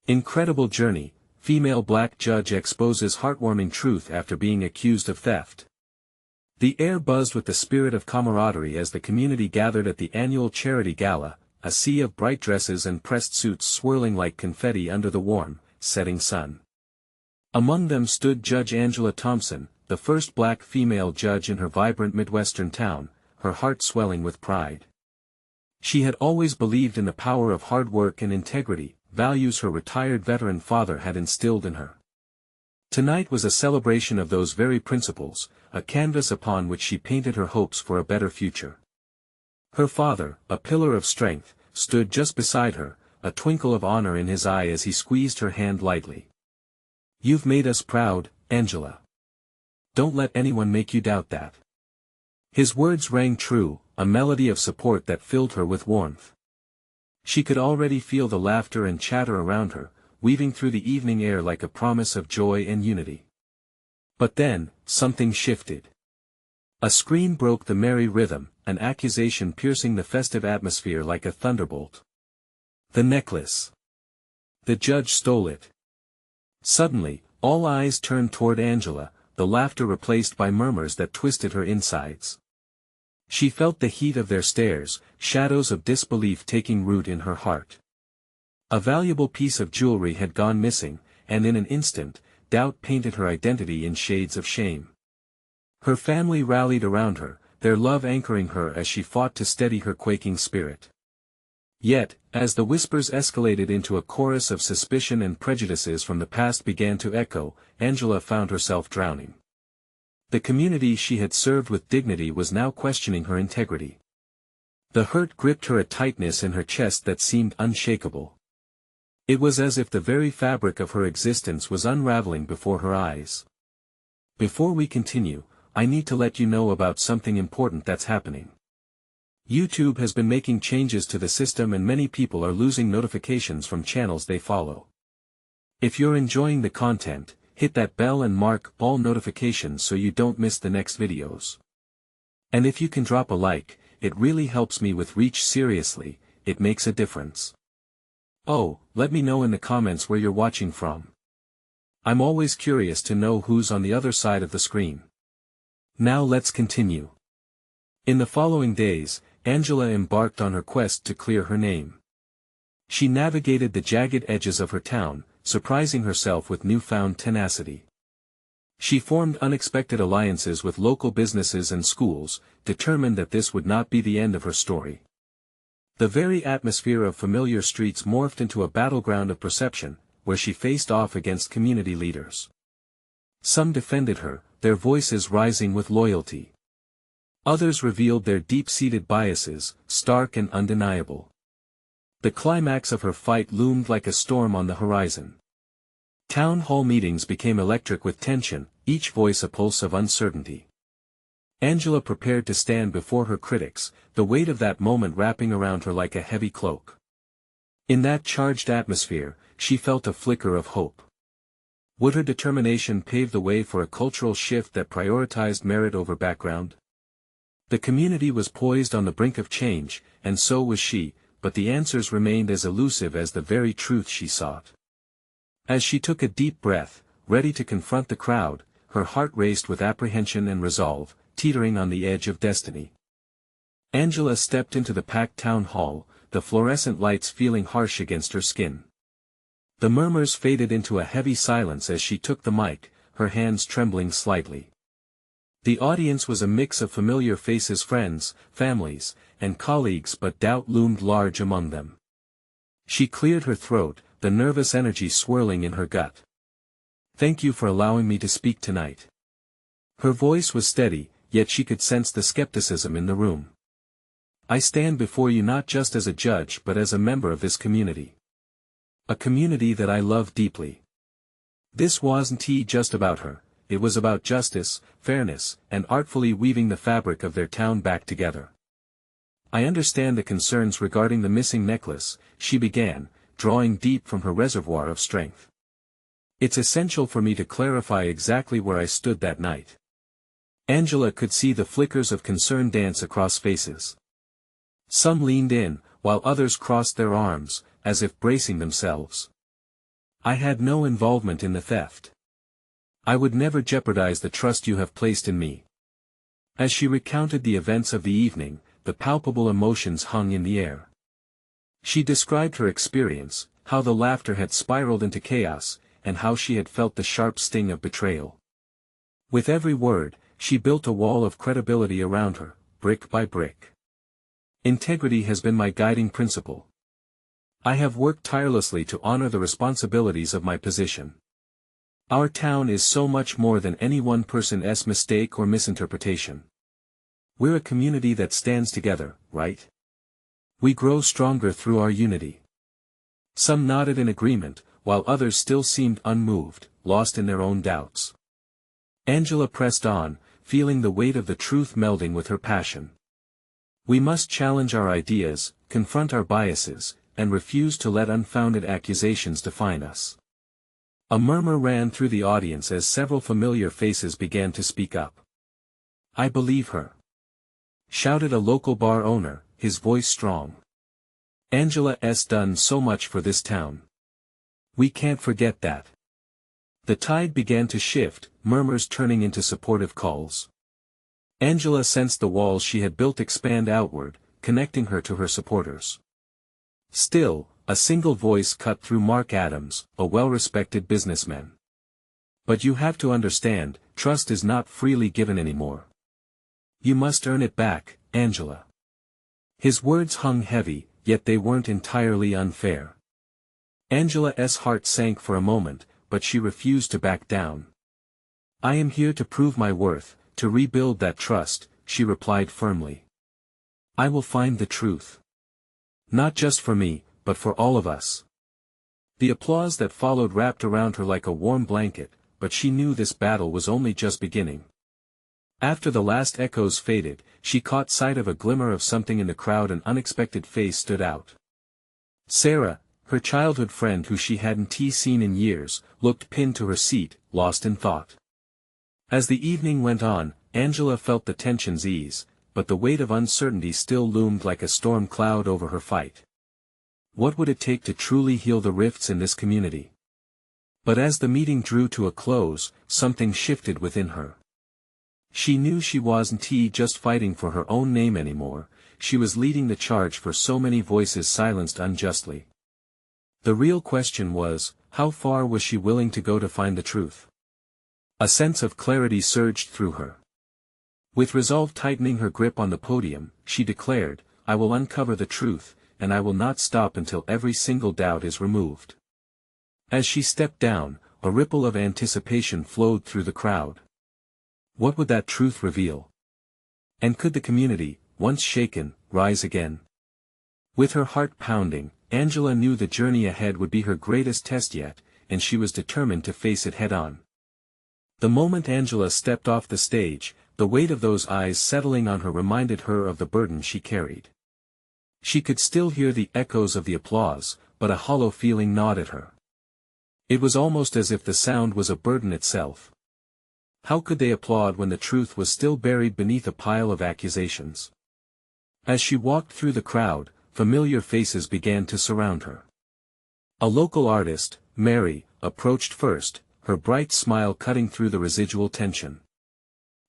Incredible journey, female black judge exposes heartwarming truth after being accused of theft. The air buzzed with the spirit of camaraderie as the community gathered at the annual charity gala, a sea of bright dresses and pressed suits swirling like confetti under the warm, setting sun. Among them stood Judge Angela Thompson, the first black female judge in her vibrant Midwestern town, her heart swelling with pride. She had always believed in the power of hard work and integrity, values her retired veteran father had instilled in her. Tonight was a celebration of those very principles, a canvas upon which she painted her hopes for a better future. Her father, a pillar of strength, stood just beside her, a twinkle of honor in his eye as he squeezed her hand lightly. "You've made us proud, Angela. Don't let anyone make you doubt that." His words rang true, a melody of support that filled her with warmth. She could already feel the laughter and chatter around her, weaving through the evening air like a promise of joy and unity. But then, something shifted. A scream broke the merry rhythm, an accusation piercing the festive atmosphere like a thunderbolt. "The necklace. The judge stole it." Suddenly, all eyes turned toward Angela, the laughter replaced by murmurs that twisted her insides. She felt the heat of their stares, shadows of disbelief taking root in her heart. A valuable piece of jewelry had gone missing, and in an instant, doubt painted her identity in shades of shame. Her family rallied around her, their love anchoring her as she fought to steady her quaking spirit. Yet, as the whispers escalated into a chorus of suspicion and prejudices from the past began to echo, Angela found herself drowning. The community she had served with dignity was now questioning her integrity. The hurt gripped her, a tightness in her chest that seemed unshakable. It was as if the very fabric of her existence was unraveling before her eyes. Before we continue, I need to let you know about something important that's happening. YouTube has been making changes to the system and many people are losing notifications from channels they follow. If you're enjoying the content, hit that bell and mark all notifications so you don't miss the next videos. And if you can drop a like, it really helps me with reach. Seriously, it makes a difference. Oh, let me know in the comments where you're watching from. I'm always curious to know who's on the other side of the screen. Now let's continue. In the following days, Angela embarked on her quest to clear her name. She navigated the jagged edges of her town, surprising herself with newfound tenacity. She formed unexpected alliances with local businesses and schools, determined that this would not be the end of her story. The very atmosphere of familiar streets morphed into a battleground of perception, where she faced off against community leaders. Some defended her, their voices rising with loyalty. Others revealed their deep-seated biases, stark and undeniable. The climax of her fight loomed like a storm on the horizon. Town hall meetings became electric with tension, each voice a pulse of uncertainty. Angela prepared to stand before her critics, the weight of that moment wrapping around her like a heavy cloak. In that charged atmosphere, she felt a flicker of hope. Would her determination pave the way for a cultural shift that prioritized merit over background? The community was poised on the brink of change, and so was she, but the answers remained as elusive as the very truth she sought. As she took a deep breath, ready to confront the crowd, her heart raced with apprehension and resolve, teetering on the edge of destiny. Angela stepped into the packed town hall, the fluorescent lights feeling harsh against her skin. The murmurs faded into a heavy silence as she took the mic, her hands trembling slightly. The audience was a mix of familiar faces, friends, families, and colleagues, but doubt loomed large among them. She cleared her throat, the nervous energy swirling in her gut. "Thank you for allowing me to speak tonight." Her voice was steady, yet she could sense the skepticism in the room. "I stand before you not just as a judge but as a member of this community. A community that I love deeply." This wasn't just about her, it was about justice, fairness, and artfully weaving the fabric of their town back together. "I understand the concerns regarding the missing necklace," she began, drawing deep from her reservoir of strength. "It's essential for me to clarify exactly where I stood that night." Angela could see the flickers of concern dance across faces. Some leaned in, while others crossed their arms, as if bracing themselves. I had no involvement in the theft. I would never jeopardize the trust you have placed in me." As she recounted the events of the evening, the palpable emotions hung in the air. She described her experience, how the laughter had spiraled into chaos, and how she had felt the sharp sting of betrayal. With every word, she built a wall of credibility around her, brick by brick. "Integrity has been my guiding principle. I have worked tirelessly to honor the responsibilities of my position. Our town is so much more than any one person's mistake or misinterpretation. We're a community that stands together, right? We grow stronger through our unity." Some nodded in agreement, while others still seemed unmoved, lost in their own doubts. Angela pressed on, feeling the weight of the truth melding with her passion. "We must challenge our ideas, confront our biases, and refuse to let unfounded accusations define us." A murmur ran through the audience as several familiar faces began to speak up. "I believe her," shouted a local bar owner, his voice strong. "Angela's done so much for this town. We can't forget that." The tide began to shift, murmurs turning into supportive calls. Angela sensed the walls she had built expand outward, connecting her to her supporters. Still, a single voice cut through. Mark Adams, a well-respected businessman. "But you have to understand, trust is not freely given anymore. You must earn it back, Angela." His words hung heavy, yet they weren't entirely unfair. Angela's heart sank for a moment, but she refused to back down. "I am here to prove my worth, to rebuild that trust," she replied firmly. "I will find the truth. Not just for me, but for all of us." The applause that followed wrapped around her like a warm blanket, but she knew this battle was only just beginning. After the last echoes faded, she caught sight of a glimmer of something in the crowd. An unexpected face stood out. Sarah, her childhood friend who she hadn't seen in years, looked pinned to her seat, lost in thought. As the evening went on, Angela felt the tensions ease, but the weight of uncertainty still loomed like a storm cloud over her fight. What would it take to truly heal the rifts in this community? But as the meeting drew to a close, something shifted within her. She knew she wasn't just fighting for her own name anymore, she was leading the charge for so many voices silenced unjustly. The real question was, how far was she willing to go to find the truth? A sense of clarity surged through her. With resolve tightening her grip on the podium, she declared, "I will uncover the truth, and I will not stop until every single doubt is removed." As she stepped down, a ripple of anticipation flowed through the crowd. What would that truth reveal? And could the community, once shaken, rise again? With her heart pounding, Angela knew the journey ahead would be her greatest test yet, and she was determined to face it head-on. The moment Angela stepped off the stage, the weight of those eyes settling on her reminded her of the burden she carried. She could still hear the echoes of the applause, but a hollow feeling gnawed at her. It was almost as if the sound was a burden itself. How could they applaud when the truth was still buried beneath a pile of accusations? As she walked through the crowd, familiar faces began to surround her. A local artist, Mary, approached first, her bright smile cutting through the residual tension.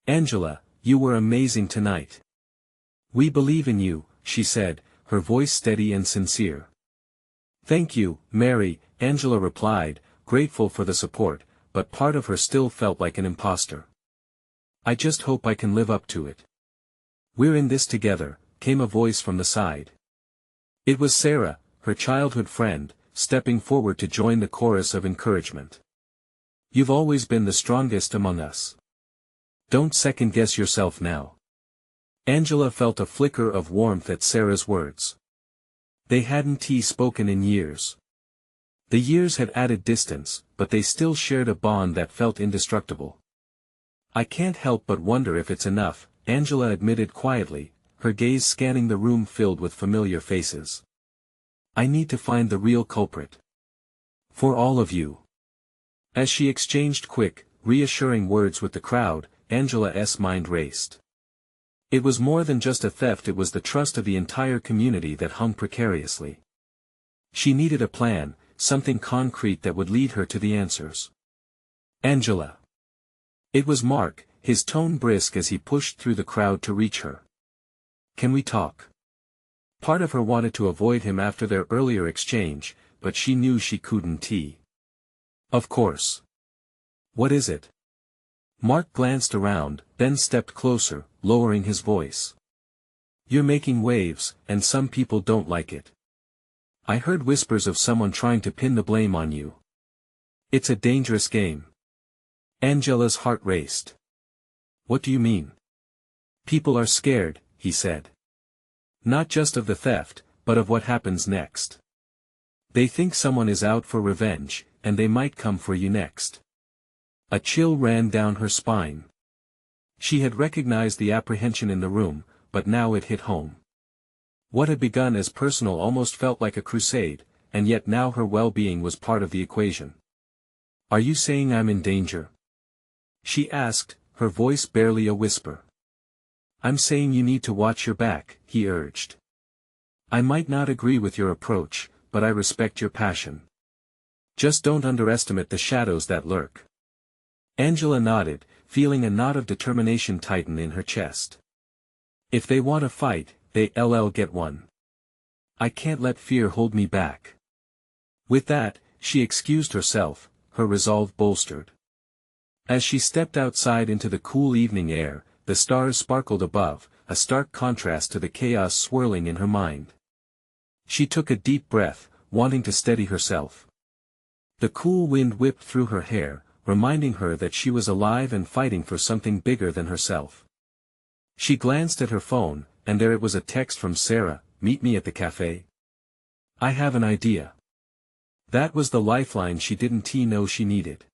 "Angela, you were amazing tonight. We believe in you," she said, her voice steady and sincere. "Thank you, Mary," Angela replied, grateful for the support, but part of her still felt like an imposter. "I just hope I can live up to it." "We're in this together," came a voice from the side. It was Sarah, her childhood friend, stepping forward to join the chorus of encouragement. "You've always been the strongest among us. Don't second-guess yourself now." Angela felt a flicker of warmth at Sarah's words. They hadn't spoken in years. The years had added distance, but they still shared a bond that felt indestructible. "I can't help but wonder if it's enough," Angela admitted quietly, her gaze scanning the room filled with familiar faces. "I need to find the real culprit. For all of you." As she exchanged quick, reassuring words with the crowd, Angela's mind raced. It was more than just a theft, it was the trust of the entire community that hung precariously. She needed a plan, something concrete that would lead her to the answers. Angela. It was Mark, his tone brisk as he pushed through the crowd to reach her. Can we talk? Part of her wanted to avoid him after their earlier exchange, but she knew she couldn't. Of course. What is it? Mark glanced around, then stepped closer, lowering his voice. You're making waves, and some people don't like it. I heard whispers of someone trying to pin the blame on you. It's a dangerous game. Angela's heart raced. What do you mean? People are scared, he said. Not just of the theft, but of what happens next. They think someone is out for revenge, and they might come for you next. A chill ran down her spine. She had recognized the apprehension in the room, but now it hit home. What had begun as personal almost felt like a crusade, and yet now her well-being was part of the equation. Are you saying I'm in danger? She asked, her voice barely a whisper. I'm saying you need to watch your back, he urged. I might not agree with your approach, but I respect your passion. Just don't underestimate the shadows that lurk. Angela nodded, feeling a knot of determination tighten in her chest. If they want a fight, they'll get one. I can't let fear hold me back. With that, she excused herself, her resolve bolstered. As she stepped outside into the cool evening air, the stars sparkled above, a stark contrast to the chaos swirling in her mind. She took a deep breath, wanting to steady herself. The cool wind whipped through her hair, reminding her that she was alive and fighting for something bigger than herself. She glanced at her phone, and there it was, a text from Sarah, meet me at the cafe. I have an idea. That was the lifeline she didn't know she needed.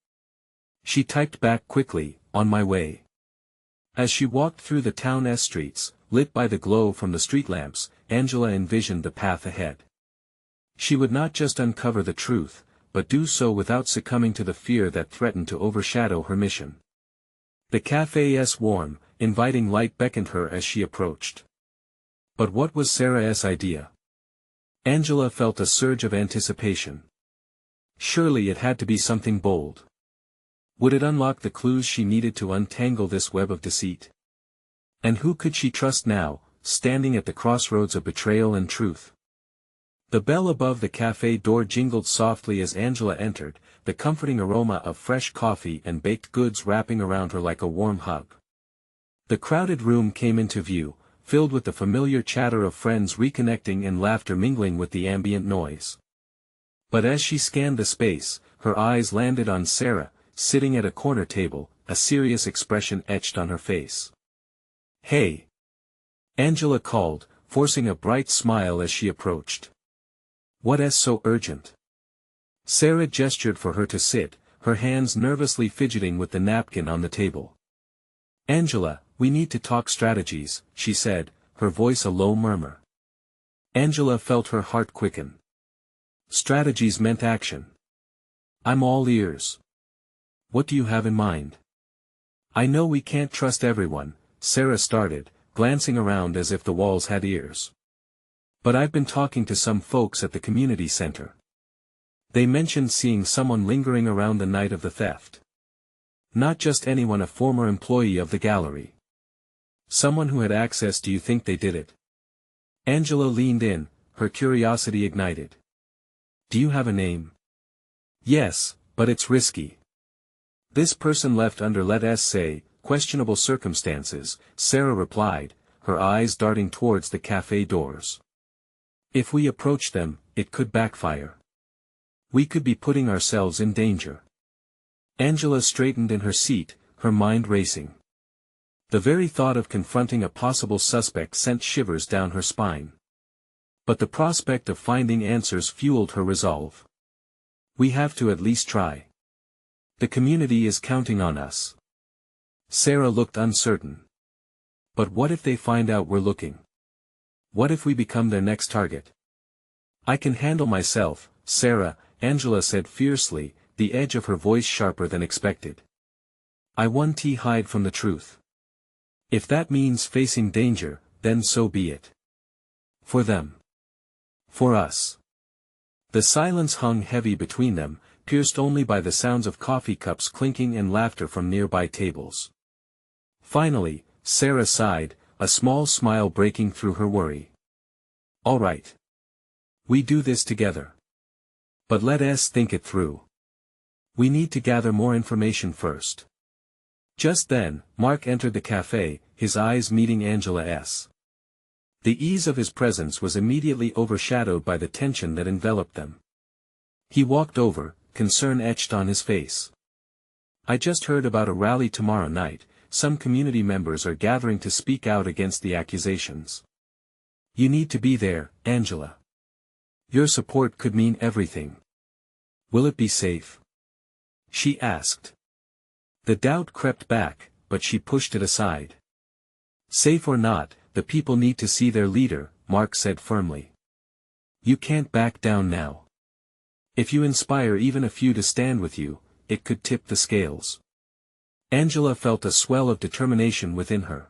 She typed back quickly, on my way. As she walked through the town's streets, lit by the glow from the street lamps, Angela envisioned the path ahead. She would not just uncover the truth, but do so without succumbing to the fear that threatened to overshadow her mission. The cafe's warm, inviting light beckoned her as she approached. But what was Sarah's idea? Angela felt a surge of anticipation. Surely it had to be something bold. Would it unlock the clues she needed to untangle this web of deceit? And who could she trust now, standing at the crossroads of betrayal and truth? The bell above the cafe door jingled softly as Angela entered, the comforting aroma of fresh coffee and baked goods wrapping around her like a warm hug. The crowded room came into view, filled with the familiar chatter of friends reconnecting and laughter mingling with the ambient noise. But as she scanned the space, her eyes landed on Sarah, sitting at a corner table, a serious expression etched on her face. Hey! Angela called, forcing a bright smile as she approached. What's so urgent? Sarah gestured for her to sit, her hands nervously fidgeting with the napkin on the table. Angela, we need to talk strategies, she said, her voice a low murmur. Angela felt her heart quicken. Strategies meant action. I'm all ears. What do you have in mind? I know we can't trust everyone, Sarah started, glancing around as if the walls had ears. But I've been talking to some folks at the community center. They mentioned seeing someone lingering around the night of the theft. Not just anyone, a former employee of the gallery. Someone who had access. Do you think they did it? Angela leaned in, her curiosity ignited. Do you have a name? Yes, but it's risky. This person left under, let's say, questionable circumstances, Sarah replied, her eyes darting towards the cafe doors. If we approach them, it could backfire. We could be putting ourselves in danger. Angela straightened in her seat, her mind racing. The very thought of confronting a possible suspect sent shivers down her spine. But the prospect of finding answers fueled her resolve. We have to at least try. The community is counting on us. Sarah looked uncertain. But what if they find out we're looking? What if we become their next target? I can handle myself, Sarah, Angela said fiercely, the edge of her voice sharper than expected. I won't hide from the truth. If that means facing danger, then so be it. For them. For us. The silence hung heavy between them, pierced only by the sounds of coffee cups clinking and laughter from nearby tables. Finally, Sarah sighed, a small smile breaking through her worry. "All right. We do this together. But let us think it through. We need to gather more information first." Just then, Mark entered the cafe, his eyes meeting Angela's. The ease of his presence was immediately overshadowed by the tension that enveloped them. He walked over, concern etched on his face. "I just heard about a rally tomorrow night. Some community members are gathering to speak out against the accusations. You need to be there, Angela. Your support could mean everything. Will it be safe?" she asked. The doubt crept back, but she pushed it aside. "Safe or not, the people need to see their leader," Mark said firmly. "You can't back down now. If you inspire even a few to stand with you, it could tip the scales." Angela felt a swell of determination within her.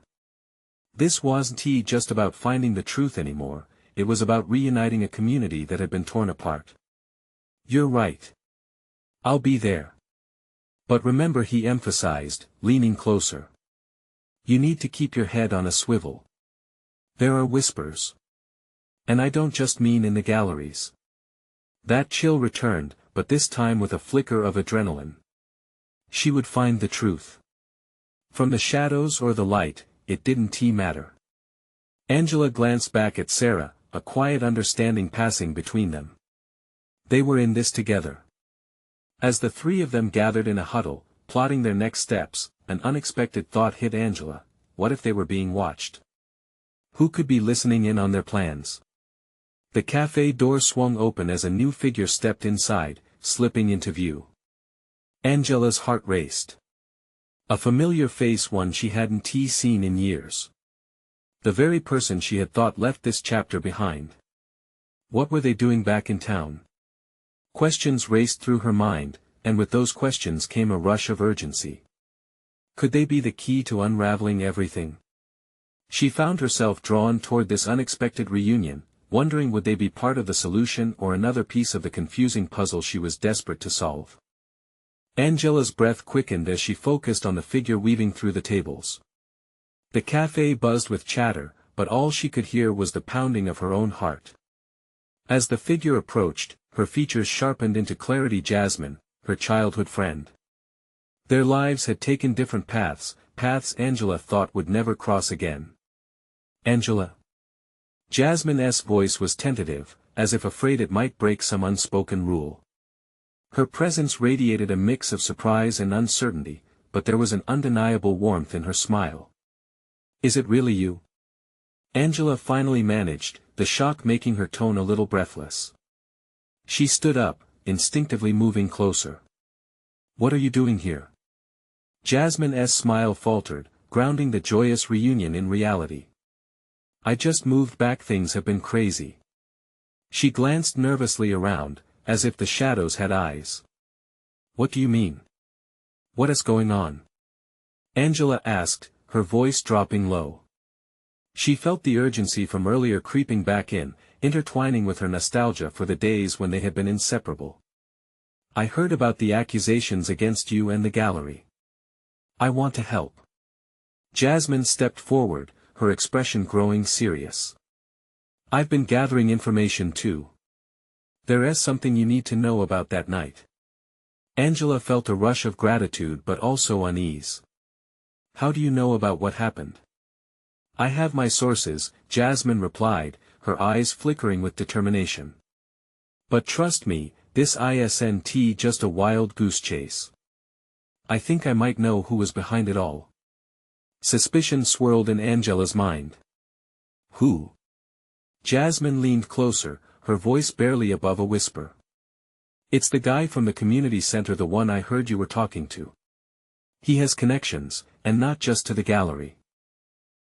This wasn't just about finding the truth anymore, it was about reuniting a community that had been torn apart. "You're right. I'll be there. But remember," he emphasized, leaning closer. "You need to keep your head on a swivel. There are whispers. And I don't just mean in the galleries." That chill returned, but this time with a flicker of adrenaline. She would find the truth. From the shadows or the light, it didn't matter. Angela glanced back at Sarah, a quiet understanding passing between them. They were in this together. As the three of them gathered in a huddle, plotting their next steps, an unexpected thought hit Angela: what if they were being watched? Who could be listening in on their plans? The cafe door swung open as a new figure stepped inside, slipping into view. Angela's heart raced. A familiar face, one she hadn't seen in years. The very person she had thought left this chapter behind. What were they doing back in town? Questions raced through her mind, and with those questions came a rush of urgency. Could they be the key to unraveling everything? She found herself drawn toward this unexpected reunion, wondering would they be part of the solution or another piece of the confusing puzzle she was desperate to solve. Angela's breath quickened as she focused on the figure weaving through the tables. The cafe buzzed with chatter, but all she could hear was the pounding of her own heart. As the figure approached, her features sharpened into clarity. Jasmine, her childhood friend. Their lives had taken different paths Angela thought would never cross again. "Angela?" Jasmine's voice was tentative, as if afraid it might break some unspoken rule. Her presence radiated a mix of surprise and uncertainty, but there was an undeniable warmth in her smile. "Is it really you?" Angela finally managed, the shock making her tone a little breathless. She stood up, instinctively moving closer. "What are you doing here?" Jasmine's smile faltered, grounding the joyous reunion in reality. "I just moved back. Things have been crazy." She glanced nervously around, as if the shadows had eyes. "What do you mean? What is going on?" Angela asked, her voice dropping low. She felt the urgency from earlier creeping back in, intertwining with her nostalgia for the days when they had been inseparable. "I heard about the accusations against you and the gallery. I want to help." Jasmine stepped forward, her expression growing serious. "I've been gathering information too. There is something you need to know about that night." Angela felt a rush of gratitude but also unease. "How do you know about what happened?" "I have my sources," Jasmine replied, her eyes flickering with determination. "But trust me, this isn't just a wild goose chase. I think I might know who was behind it all." Suspicion swirled in Angela's mind. "Who?" Jasmine leaned closer, her voice barely above a whisper. "It's the guy from the community center, the one I heard you were talking to. He has connections, and not just to the gallery.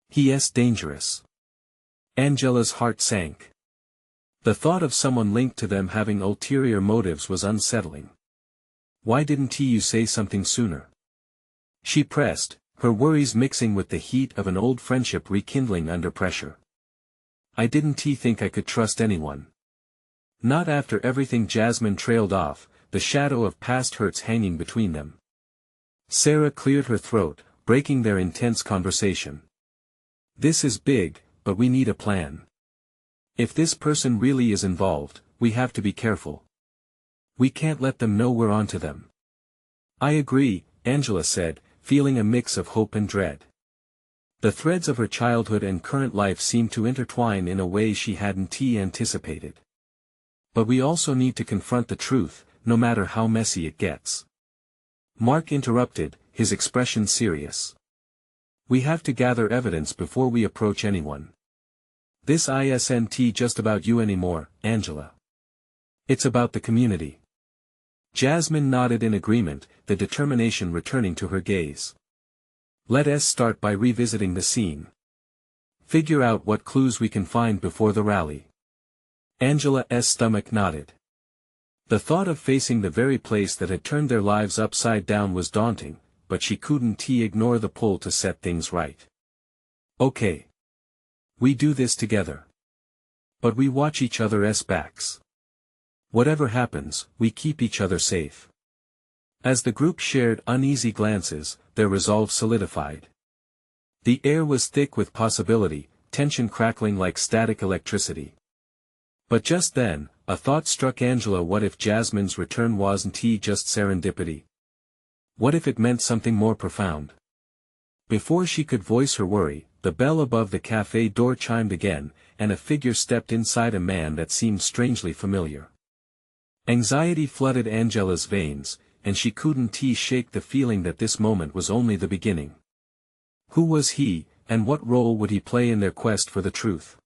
He's dangerous." Angela's heart sank. The thought of someone linked to them having ulterior motives was unsettling. "Why didn't you say something sooner?" she pressed, her worries mixing with the heat of an old friendship rekindling under pressure. "I didn't think I could trust anyone." Not after everything. Jasmine trailed off, the shadow of past hurts hanging between them. Sarah cleared her throat, breaking their intense conversation. This is big, but we need a plan. If this person really is involved, we have to be careful. We can't let them know we're onto them. I agree, Angela said, feeling a mix of hope and dread. The threads of her childhood and current life seemed to intertwine in a way she hadn't anticipated. But we also need to confront the truth, no matter how messy it gets. Mark interrupted, his expression serious. We have to gather evidence before we approach anyone. This isn't just about you anymore, Angela. It's about the community. Jasmine nodded in agreement, the determination returning to her gaze. Let us start by revisiting the scene. Figure out what clues we can find before the rally. Angela's stomach nodded. The thought of facing the very place that had turned their lives upside down was daunting, but she couldn't ignore the pull to set things right. Okay. We do this together. But we watch each other's backs. Whatever happens, we keep each other safe. As the group shared uneasy glances, their resolve solidified. The air was thick with possibility, tension crackling like static electricity. But just then, a thought struck Angela. What if Jasmine's return wasn't just serendipity? What if it meant something more profound? Before she could voice her worry, the bell above the cafe door chimed again, and a figure stepped inside, a man that seemed strangely familiar. Anxiety flooded Angela's veins, and she couldn't shake the feeling that this moment was only the beginning. Who was he, and what role would he play in their quest for the truth?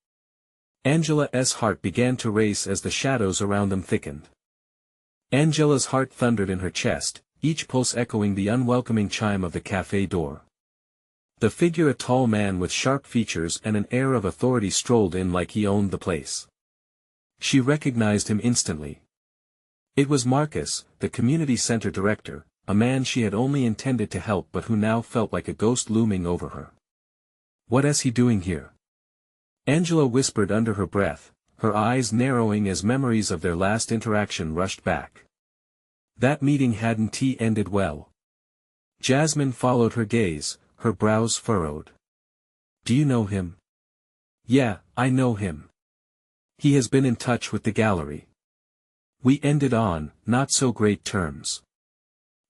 Angela's heart began to race as the shadows around them thickened. Angela's heart thundered in her chest, each pulse echoing the unwelcoming chime of the cafe door. The figure, a tall man with sharp features and an air of authority, strolled in like he owned the place. She recognized him instantly. It was Marcus, the community center director, a man she had only intended to help but who now felt like a ghost looming over her. What is he doing here? Angela whispered under her breath, her eyes narrowing as memories of their last interaction rushed back. That meeting hadn't ended well. Jasmine followed her gaze, her brows furrowed. Do you know him? Yeah, I know him. He has been in touch with the gallery. We ended on not so great terms.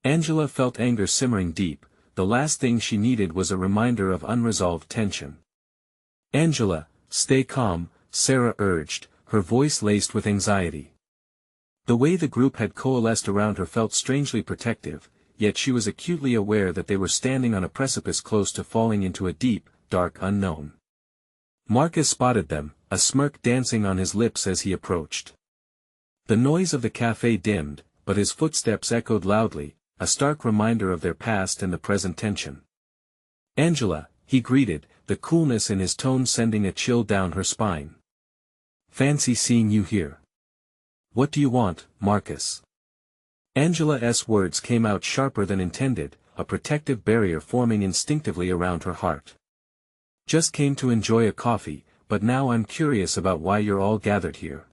Angela felt anger simmering deep. The last thing she needed was a reminder of unresolved tension. Angela, stay calm, Sarah urged, her voice laced with anxiety. The way the group had coalesced around her felt strangely protective, yet she was acutely aware that they were standing on a precipice close to falling into a deep, dark unknown. Marcus spotted them, a smirk dancing on his lips as he approached. The noise of the cafe dimmed, but his footsteps echoed loudly, a stark reminder of their past and the present tension. Angela, he greeted, the coolness in his tone sending a chill down her spine. Fancy seeing you here. What do you want, Marcus? Angela's words came out sharper than intended, a protective barrier forming instinctively around her heart. Just came to enjoy a coffee, but now I'm curious about why you're all gathered here.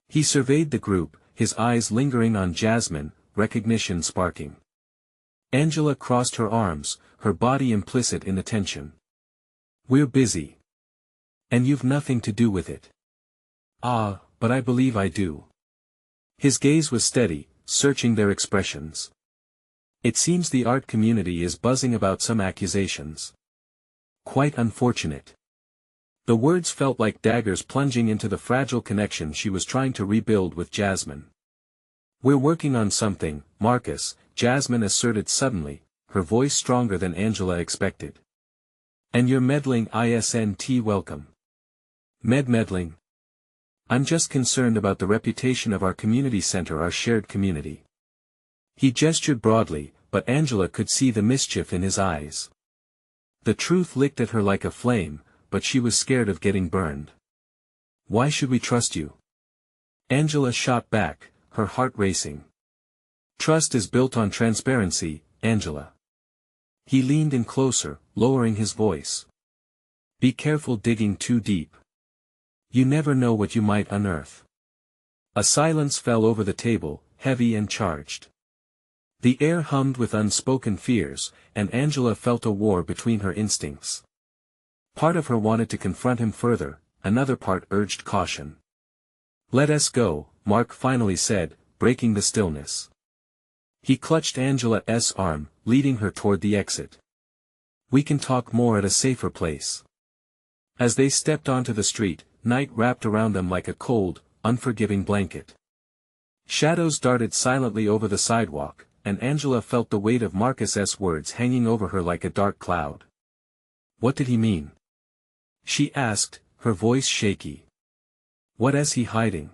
He surveyed the group, his eyes lingering on Jasmine, recognition sparking. Angela crossed her arms, her body implicit in attention. We're busy. And you've nothing to do with it. Ah, but I believe I do. His gaze was steady, searching their expressions. It seems the art community is buzzing about some accusations. Quite unfortunate. The words felt like daggers plunging into the fragile connection she was trying to rebuild with Jasmine. We're working on something, Marcus, Jasmine asserted suddenly, her voice stronger than Angela expected. And you're meddling isn't welcome. Meddling? I'm just concerned about the reputation of our community center, our shared community. He gestured broadly, but Angela could see the mischief in his eyes. The truth licked at her like a flame, but she was scared of getting burned. Why should we trust you? Angela shot back, her heart racing. Trust is built on transparency, Angela. He leaned in closer, lowering his voice. Be careful digging too deep. You never know what you might unearth. A silence fell over the table, heavy and charged. The air hummed with unspoken fears, and Angela felt a war between her instincts. Part of her wanted to confront him further, another part urged caution. "Let us go," Mark finally said, breaking the stillness. He clutched Angela's arm, leading her toward the exit. "We can talk more at a safer place." As they stepped onto the street, night wrapped around them like a cold, unforgiving blanket. Shadows darted silently over the sidewalk, and Angela felt the weight of Marcus's words hanging over her like a dark cloud. What did he mean? She asked, her voice shaky. What is he hiding?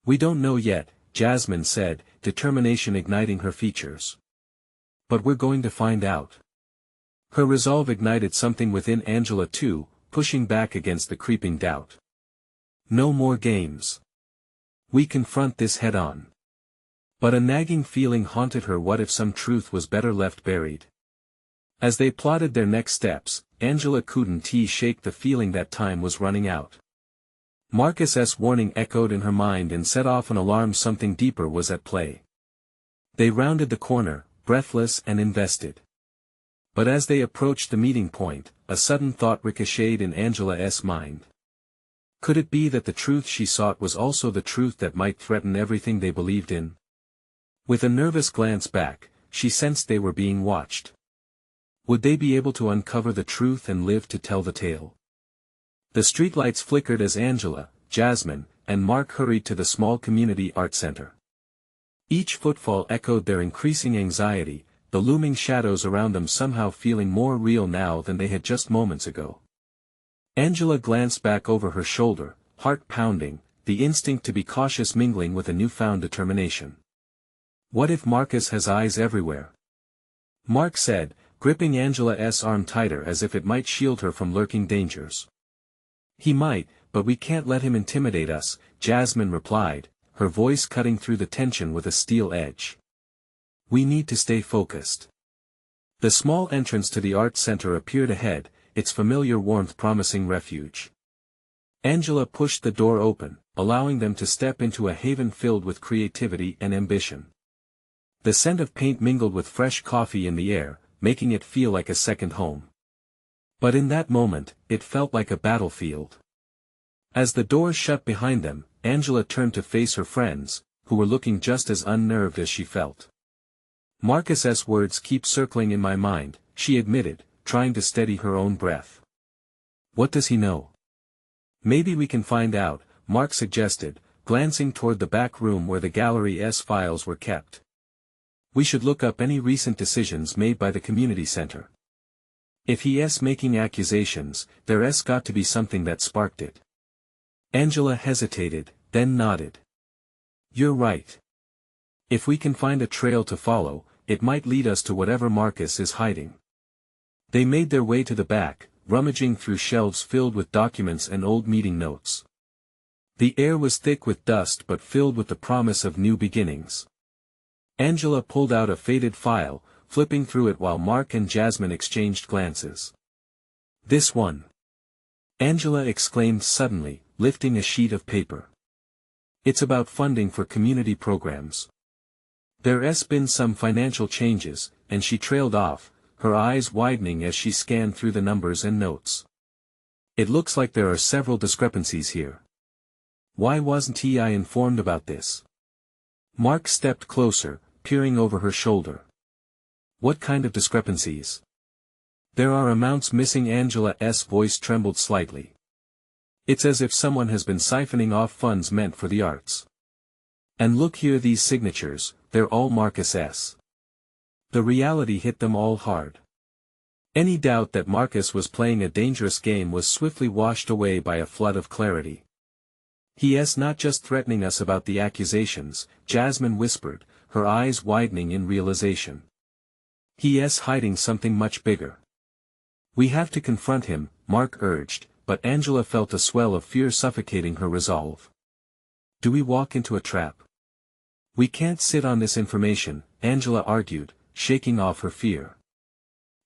We don't know yet, Jasmine said, determination igniting her features. But we're going to find out. Her resolve ignited something within Angela too, pushing back against the creeping doubt. No more games. We confront this head-on. But a nagging feeling haunted her. What if some truth was better left buried? As they plotted their next steps, Angela couldn't shake the feeling that time was running out. Marcus's warning echoed in her mind and set off an alarm. Something deeper was at play. They rounded the corner, breathless and invested. But as they approached the meeting point, a sudden thought ricocheted in Angela's mind. Could it be that the truth she sought was also the truth that might threaten everything they believed in? With a nervous glance back, she sensed they were being watched. Would they be able to uncover the truth and live to tell the tale? The streetlights flickered as Angela, Jasmine, and Mark hurried to the small community art center. Each footfall echoed their increasing anxiety, the looming shadows around them somehow feeling more real now than they had just moments ago. Angela glanced back over her shoulder, heart pounding, the instinct to be cautious mingling with a newfound determination. What if Marcus has eyes everywhere? Mark said, gripping Angela's arm tighter as if it might shield her from lurking dangers. He might, but we can't let him intimidate us, Jasmine replied, her voice cutting through the tension with a steel edge. We need to stay focused. The small entrance to the art center appeared ahead, its familiar warmth promising refuge. Angela pushed the door open, allowing them to step into a haven filled with creativity and ambition. The scent of paint mingled with fresh coffee in the air, making it feel like a second home. But in that moment, it felt like a battlefield. As the doors shut behind them, Angela turned to face her friends, who were looking just as unnerved as she felt. Marcus's words keep circling in my mind, she admitted, trying to steady her own breath. What does he know? Maybe we can find out, Mark suggested, glancing toward the back room where the gallery's files were kept. We should look up any recent decisions made by the community center. If he's making accusations, there's got to be something that sparked it. Angela hesitated, then nodded. You're right. If we can find a trail to follow, it might lead us to whatever Marcus is hiding. They made their way to the back, rummaging through shelves filled with documents and old meeting notes. The air was thick with dust but filled with the promise of new beginnings. Angela pulled out a faded file, flipping through it while Mark and Jasmine exchanged glances. This one. Angela exclaimed suddenly, lifting a sheet of paper. It's about funding for community programs. There's been some financial changes, and she trailed off, her eyes widening as she scanned through the numbers and notes. It looks like there are several discrepancies here. Why wasn't he informed about this? Mark stepped closer, peering over her shoulder. What kind of discrepancies? There are amounts missing. Angela's voice trembled slightly. It's as if someone has been siphoning off funds meant for the arts. And look here, these signatures, they're all Marcus's. The reality hit them all hard. Any doubt that Marcus was playing a dangerous game was swiftly washed away by a flood of clarity. He's not just threatening us about the accusations, Jasmine whispered, her eyes widening in realization. He's hiding something much bigger. We have to confront him, Mark urged, but Angela felt a swell of fear suffocating her resolve. Do we walk into a trap? We can't sit on this information, Angela argued, shaking off her fear.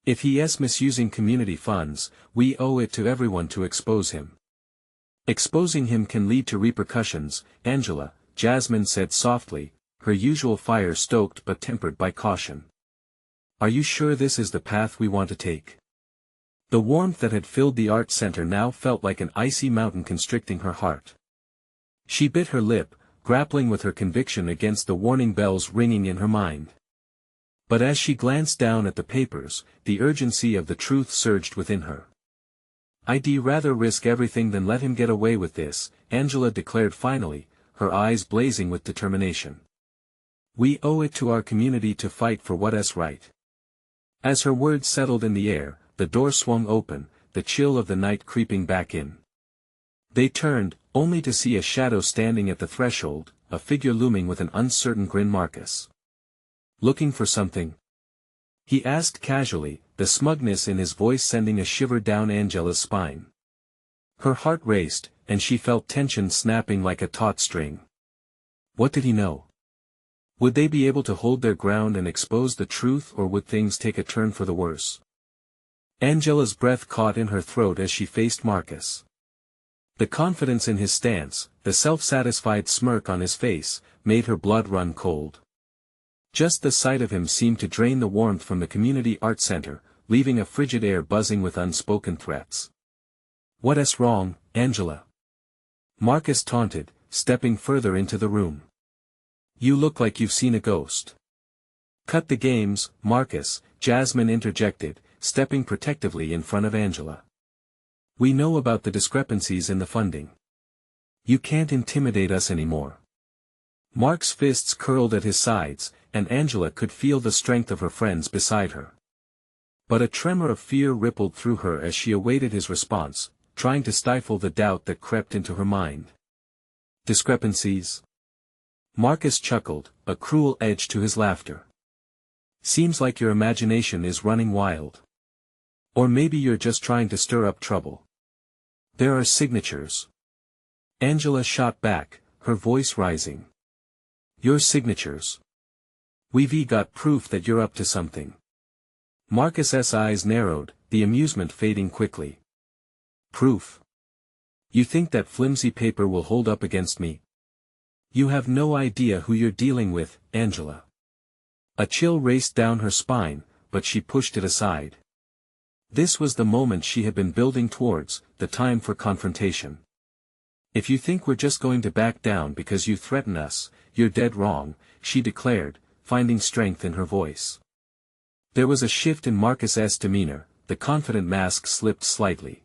If he's misusing community funds, we owe it to everyone to expose him. Exposing him can lead to repercussions, Angela, Jasmine said softly, her usual fire stoked but tempered by caution. Are you sure this is the path we want to take? The warmth that had filled the art center now felt like an icy mountain constricting her heart. She bit her lip, grappling with her conviction against the warning bells ringing in her mind. But as she glanced down at the papers, the urgency of the truth surged within her. I'd rather risk everything than let him get away with this, Angela declared finally, her eyes blazing with determination. We owe it to our community to fight for what is right. As her words settled in the air, the door swung open, the chill of the night creeping back in. They turned, only to see a shadow standing at the threshold, a figure looming with an uncertain grin. Marcus. Looking for something? He asked casually, the smugness in his voice sending a shiver down Angela's spine. Her heart raced, and she felt tension snapping like a taut string. What did he know? Would they be able to hold their ground and expose the truth, or would things take a turn for the worse? Angela's breath caught in her throat as she faced Marcus. The confidence in his stance, the self-satisfied smirk on his face, made her blood run cold. Just the sight of him seemed to drain the warmth from the community art center, leaving a frigid air buzzing with unspoken threats. What's wrong, Angela? Marcus taunted, stepping further into the room. You look like you've seen a ghost. Cut the games, Marcus, Jasmine interjected, stepping protectively in front of Angela. We know about the discrepancies in the funding. You can't intimidate us anymore. Mark's fists curled at his sides, and Angela could feel the strength of her friends beside her. But a tremor of fear rippled through her as she awaited his response, trying to stifle the doubt that crept into her mind. Discrepancies? Marcus chuckled, a cruel edge to his laughter. Seems like your imagination is running wild. Or maybe you're just trying to stir up trouble. There are signatures. Angela shot back, her voice rising. Your signatures. We've got proof that you're up to something. Marcus's eyes narrowed, the amusement fading quickly. Proof? You think that flimsy paper will hold up against me? You have no idea who you're dealing with, Angela. A chill raced down her spine, but she pushed it aside. This was the moment she had been building towards, the time for confrontation. If you think we're just going to back down because you threaten us, you're dead wrong, she declared, finding strength in her voice. There was a shift in Marcus's demeanor, the confident mask slipped slightly.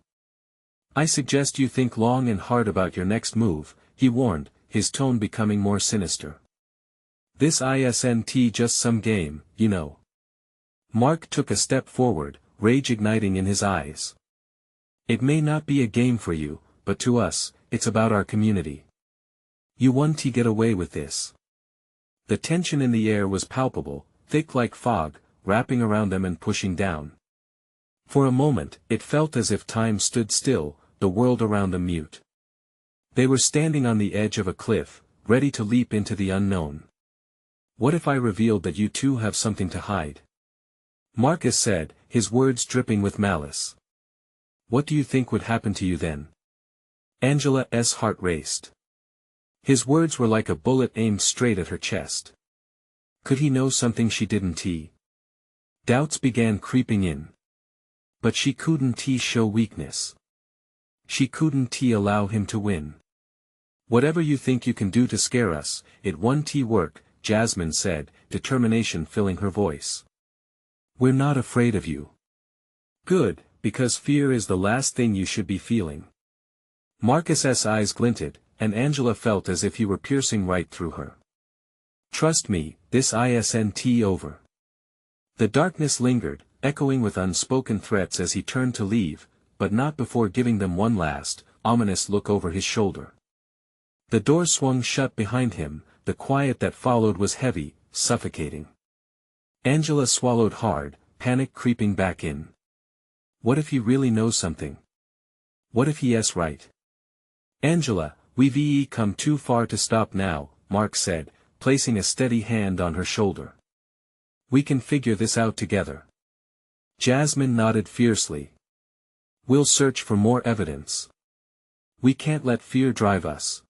I suggest you think long and hard about your next move, he warned, his tone becoming more sinister. This isn't just some game, you know. Mark took a step forward, rage igniting in his eyes. It may not be a game for you, but to us, it's about our community. You want to get away with this. The tension in the air was palpable, thick like fog, wrapping around them and pushing down. For a moment, it felt as if time stood still, the world around them mute. They were standing on the edge of a cliff, ready to leap into the unknown. What if I revealed that you two have something to hide? Marcus said, his words dripping with malice. What do you think would happen to you then? Angela's heart raced. His words were like a bullet aimed straight at her chest. Could he know something she didn't? Doubts began creeping in. But she couldn't show weakness. She couldn't allow him to win. Whatever you think you can do to scare us, it won't work, Jasmine said, determination filling her voice. We're not afraid of you. Good, because fear is the last thing you should be feeling. Marcus's eyes glinted, and Angela felt as if he were piercing right through her. Trust me, this isn't over. The darkness lingered, echoing with unspoken threats as he turned to leave, but not before giving them one last, ominous look over his shoulder. The door swung shut behind him, the quiet that followed was heavy, suffocating. Angela swallowed hard, panic creeping back in. What if he really knows something? What if he is right? Angela, we've come too far to stop now, Mark said, placing a steady hand on her shoulder. We can figure this out together. Jasmine nodded fiercely. We'll search for more evidence. We can't let fear drive us.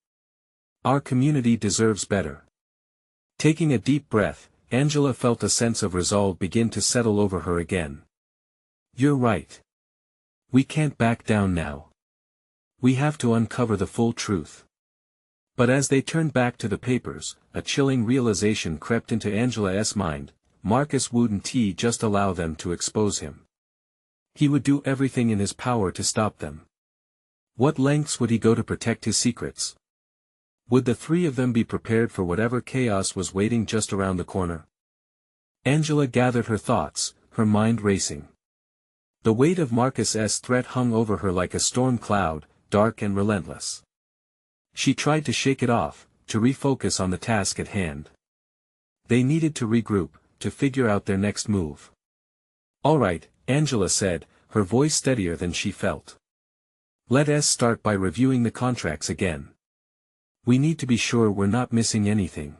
Our community deserves better. Taking a deep breath, Angela felt a sense of resolve begin to settle over her again. You're right. We can't back down now. We have to uncover the full truth. But as they turned back to the papers, a chilling realization crept into Angela's mind: Marcus wouldn't just allow them to expose him. He would do everything in his power to stop them. What lengths would he go to protect his secrets? Would the three of them be prepared for whatever chaos was waiting just around the corner? Angela gathered her thoughts, her mind racing. The weight of Marcus's threat hung over her like a storm cloud, dark and relentless. She tried to shake it off, to refocus on the task at hand. They needed to regroup, to figure out their next move. "All right," Angela said, her voice steadier than she felt. "Let's start by reviewing the contracts again. We need to be sure we're not missing anything."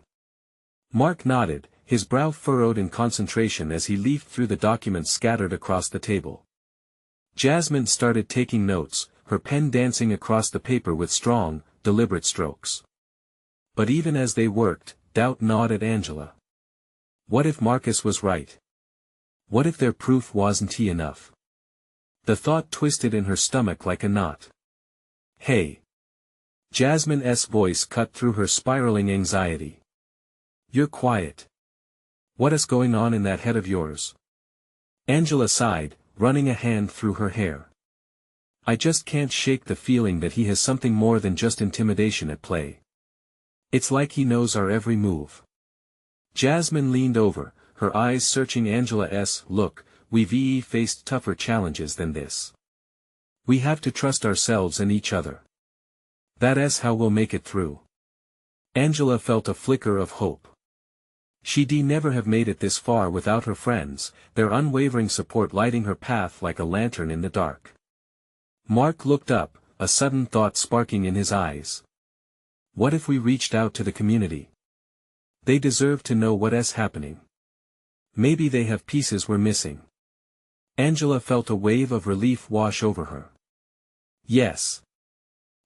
Mark nodded, his brow furrowed in concentration as he leafed through the documents scattered across the table. Jasmine started taking notes, her pen dancing across the paper with strong, deliberate strokes. But even as they worked, doubt gnawed at Angela. What if Marcus was right? What if their proof wasn't enough? The thought twisted in her stomach like a knot. "Hey!" Jasmine's voice cut through her spiraling anxiety. "You're quiet. What is going on in that head of yours?" Angela sighed, running a hand through her hair. "I just can't shake the feeling that he has something more than just intimidation at play. It's like he knows our every move." Jasmine leaned over, her eyes searching Angela's look. "We've faced tougher challenges than this. We have to trust ourselves and each other. That's how we'll make it through." Angela felt a flicker of hope. She'd never have made it this far without her friends, their unwavering support lighting her path like a lantern in the dark. Mark looked up, a sudden thought sparking in his eyes. What if we reached out to the community? They deserve to know what's happening. Maybe they have pieces we're missing. Angela felt a wave of relief wash over her. Yes.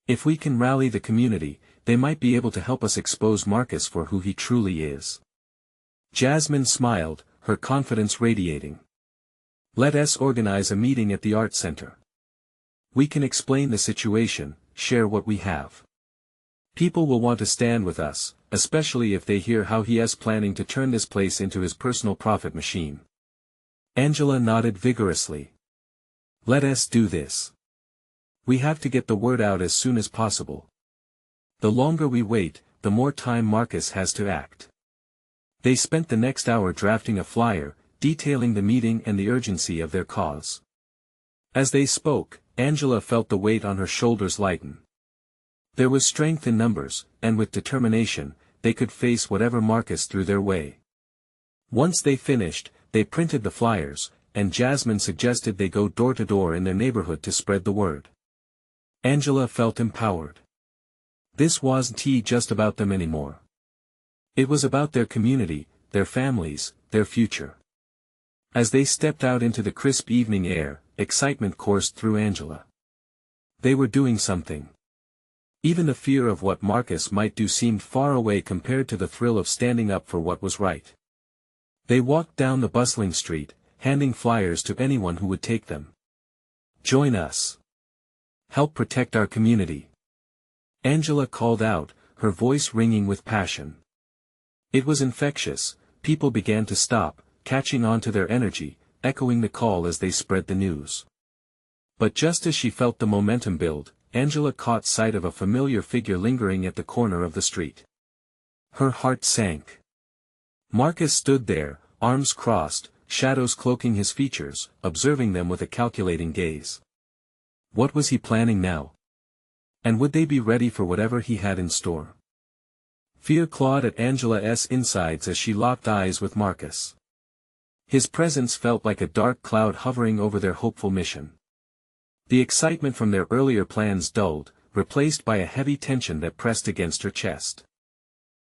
If we can rally the community, they might be able to help us expose Marcus for who he truly is. Jasmine smiled, her confidence radiating. Let's organize a meeting at the art center. We can explain the situation, share what we have. People will want to stand with us, especially if they hear how he is planning to turn this place into his personal profit machine. Angela nodded vigorously. Let's do this. We have to get the word out as soon as possible. The longer we wait, the more time Marcus has to act. They spent the next hour drafting a flyer, detailing the meeting and the urgency of their cause. As they spoke, Angela felt the weight on her shoulders lighten. There was strength in numbers, and with determination, they could face whatever Marcus threw their way. Once they finished, they printed the flyers, and Jasmine suggested they go door to door in their neighborhood to spread the word. Angela felt empowered. This wasn't just about them anymore. It was about their community, their families, their future. As they stepped out into the crisp evening air, excitement coursed through Angela. They were doing something. Even the fear of what Marcus might do seemed far away compared to the thrill of standing up for what was right. They walked down the bustling street, handing flyers to anyone who would take them. Join us. Help protect our community. Angela called out, her voice ringing with passion. It was infectious. People began to stop, catching on to their energy, echoing the call as they spread the news. But just as she felt the momentum build, Angela caught sight of a familiar figure lingering at the corner of the street. Her heart sank. Marcus stood there, arms crossed, shadows cloaking his features, observing them with a calculating gaze. What was he planning now? And would they be ready for whatever he had in store? Fear clawed at Angela's insides as she locked eyes with Marcus. His presence felt like a dark cloud hovering over their hopeful mission. The excitement from their earlier plans dulled, replaced by a heavy tension that pressed against her chest.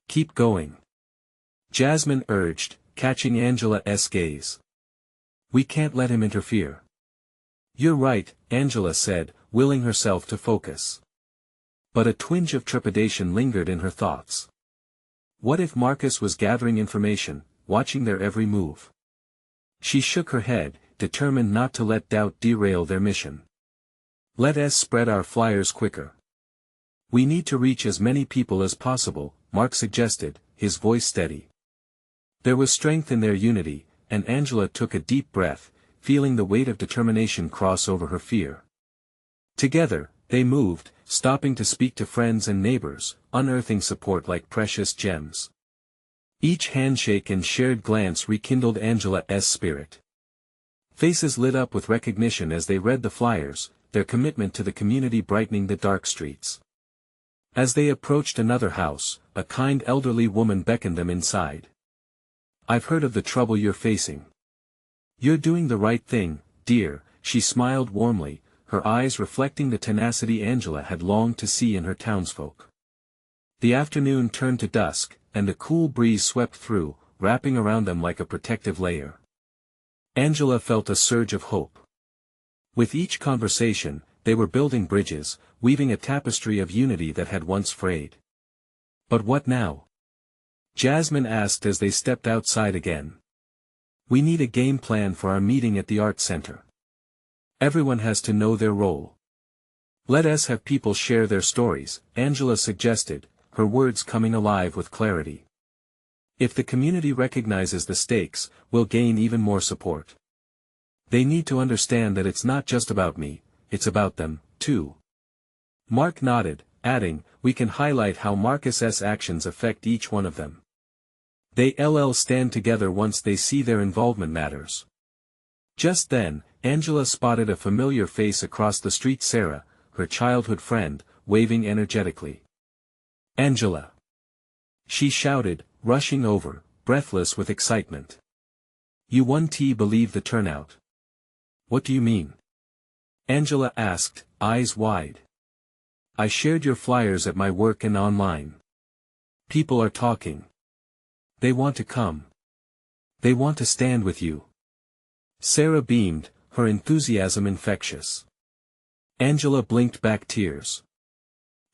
Keep going. Jasmine urged, catching Angela's gaze. We can't let him interfere. You're right, Angela said, willing herself to focus. But a twinge of trepidation lingered in her thoughts. What if Marcus was gathering information, watching their every move? She shook her head, determined not to let doubt derail their mission. Let us spread our flyers quicker. We need to reach as many people as possible, Mark suggested, his voice steady. There was strength in their unity, and Angela took a deep breath, feeling the weight of determination cross over her fear. Together, they moved, stopping to speak to friends and neighbors, unearthing support like precious gems. Each handshake and shared glance rekindled Angela's spirit. Faces lit up with recognition as they read the flyers, their commitment to the community brightening the dark streets. As they approached another house, a kind elderly woman beckoned them inside. I've heard of the trouble you're facing. You're doing the right thing, dear, she smiled warmly, her eyes reflecting the tenacity Angela had longed to see in her townsfolk. The afternoon turned to dusk, and a cool breeze swept through, wrapping around them like a protective layer. Angela felt a surge of hope. With each conversation, they were building bridges, weaving a tapestry of unity that had once frayed. But what now? Jasmine asked as they stepped outside again. We need a game plan for our meeting at the art center. Everyone has to know their role. Let us have people share their stories, Angela suggested, her words coming alive with clarity. If the community recognizes the stakes, we'll gain even more support. They need to understand that it's not just about me, it's about them, too. Mark nodded, adding, we can highlight how Marcus's actions affect each one of them. They'll stand together once they see their involvement matters. Just then, Angela spotted a familiar face across the street, Sarah, her childhood friend, waving energetically. Angela! She shouted, rushing over, breathless with excitement. You won't believe the turnout. What do you mean? Angela asked, eyes wide. I shared your flyers at my work and online. People are talking. They want to come. They want to stand with you. Sarah beamed, her enthusiasm infectious. Angela blinked back tears.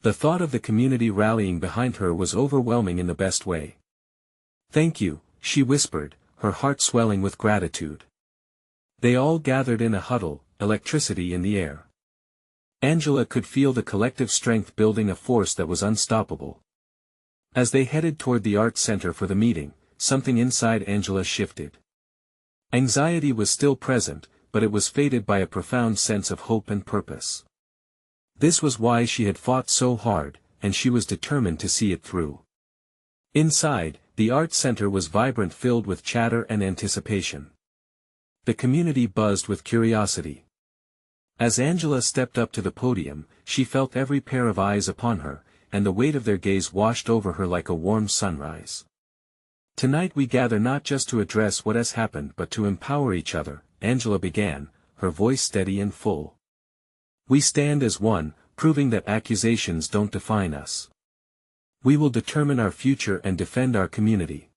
The thought of the community rallying behind her was overwhelming in the best way. Thank you, she whispered, her heart swelling with gratitude. They all gathered in a huddle, electricity in the air. Angela could feel the collective strength building, a force that was unstoppable. As they headed toward the art center for the meeting, something inside Angela shifted. Anxiety was still present, but it was faded by a profound sense of hope and purpose. This was why she had fought so hard, and she was determined to see it through. Inside, the art center was vibrant, filled with chatter and anticipation. The community buzzed with curiosity. As Angela stepped up to the podium, she felt every pair of eyes upon her, and the weight of their gaze washed over her like a warm sunrise. Tonight we gather not just to address what has happened but to empower each other, Angela began, her voice steady and full. We stand as one, proving that accusations don't define us. We will determine our future and defend our community.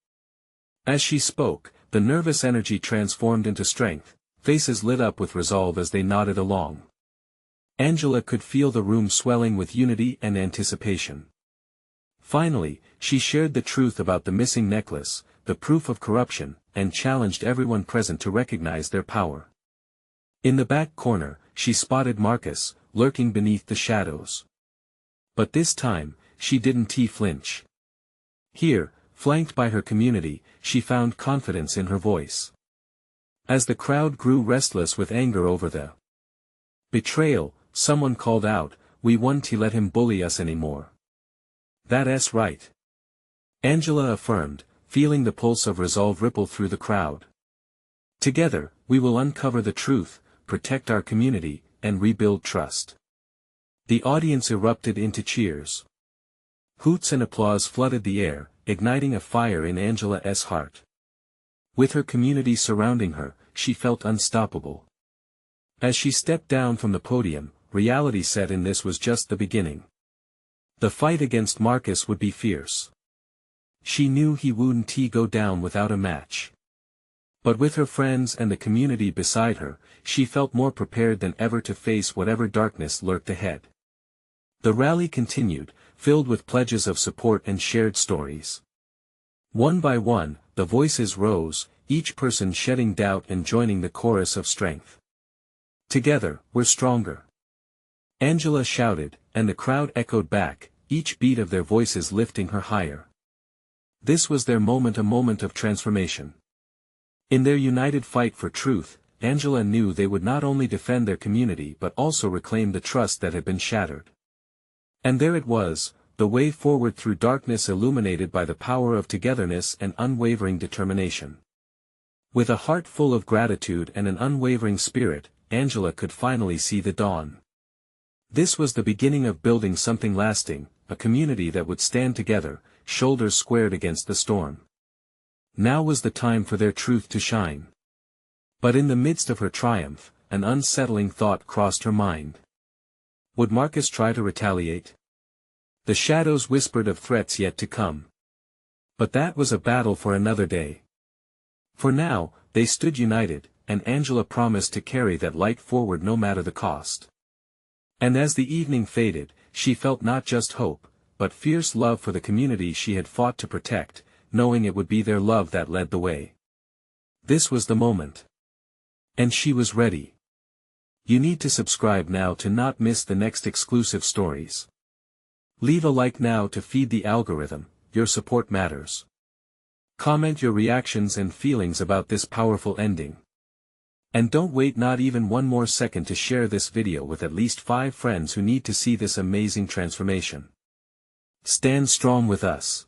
As she spoke, the nervous energy transformed into strength, faces lit up with resolve as they nodded along. Angela could feel the room swelling with unity and anticipation. Finally, she shared the truth about the missing necklace, the proof of corruption, and challenged everyone present to recognize their power. In the back corner, she spotted Marcus, lurking beneath the shadows. But this time, she didn't flinch. Here, flanked by her community, she found confidence in her voice. As the crowd grew restless with anger over the betrayal, someone called out, we won't let him bully us anymore. That's right. Angela affirmed, feeling the pulse of resolve ripple through the crowd. Together, we will uncover the truth, protect our community, and rebuild trust. The audience erupted into cheers. Hoots and applause flooded the air, igniting a fire in Angela's heart. With her community surrounding her, she felt unstoppable. As she stepped down from the podium, reality set in. This was just the beginning. The fight against Marcus would be fierce. She knew he wouldn't go down without a match. But with her friends and the community beside her, she felt more prepared than ever to face whatever darkness lurked ahead. The rally continued, filled with pledges of support and shared stories. One by one, the voices rose, each person shedding doubt and joining the chorus of strength. "Together, we're stronger," Angela shouted, and the crowd echoed back, each beat of their voices lifting her higher. This was their moment, a moment of transformation. In their united fight for truth, Angela knew they would not only defend their community but also reclaim the trust that had been shattered. And there it was, the way forward through darkness illuminated by the power of togetherness and unwavering determination. With a heart full of gratitude and an unwavering spirit, Angela could finally see the dawn. This was the beginning of building something lasting, a community that would stand together, shoulders squared against the storm. Now was the time for their truth to shine. But in the midst of her triumph, an unsettling thought crossed her mind. Would Marcus try to retaliate? The shadows whispered of threats yet to come. But that was a battle for another day. For now, they stood united, and Angela promised to carry that light forward no matter the cost. And as the evening faded, she felt not just hope, but fierce love for the community she had fought to protect, knowing it would be their love that led the way. This was the moment. And she was ready. You need to subscribe now to not miss the next exclusive stories. Leave a like now to feed the algorithm, your support matters. Comment your reactions and feelings about this powerful ending. And don't wait not even one more second to share this video with at least 5 friends who need to see this amazing transformation. Stand strong with us.